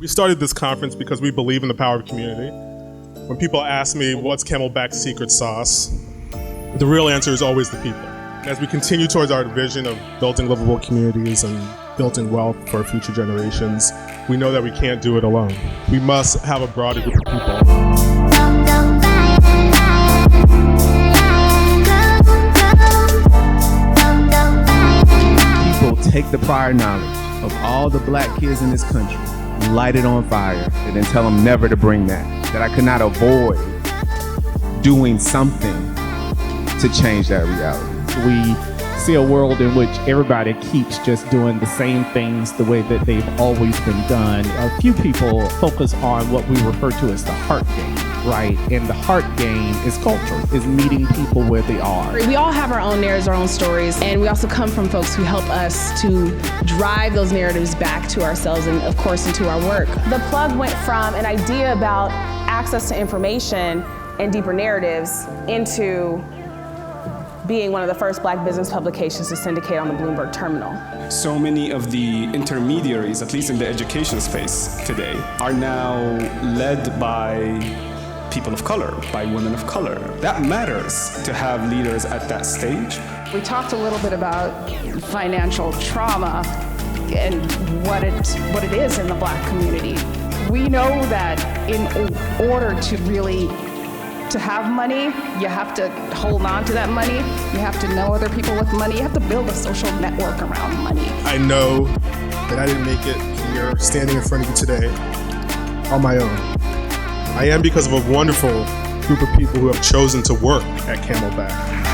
We started this conference because we believe in the power of community. When people ask me, what's Camelback's secret sauce? The real answer is always the people. As we continue towards our vision of building livable communities and building wealth for future generations, we know that we can't do it alone. We must have a broader group of people. People take the prior knowledge of all the black kids in this country, light it on fire, and then tell them never to bring that I could not avoid doing something to change that reality. We see a world in which everybody keeps just doing the same things the way that they've always been done. A few people focus on what we refer to as the heart game, right? And the heart game is culture, is meeting people where they are. We all have our own narratives, our own stories, and we also come from folks who help us to drive those narratives back to ourselves and, of course, into our work. The plug went from an idea about access to information and deeper narratives into being one of the first black business publications to syndicate on the Bloomberg terminal. So many of the intermediaries, at least in the education space today, are now led by people of color, by women of color. That matters to have leaders at that stage. We talked a little bit about financial trauma and what it is in the black community. We know that in order to really to have money, you have to hold on to that money. You have to know other people with money. You have to build a social network around money. I know that I didn't make it here standing in front of you today on my own. I am because of a wonderful group of people who have chosen to work at Camelback.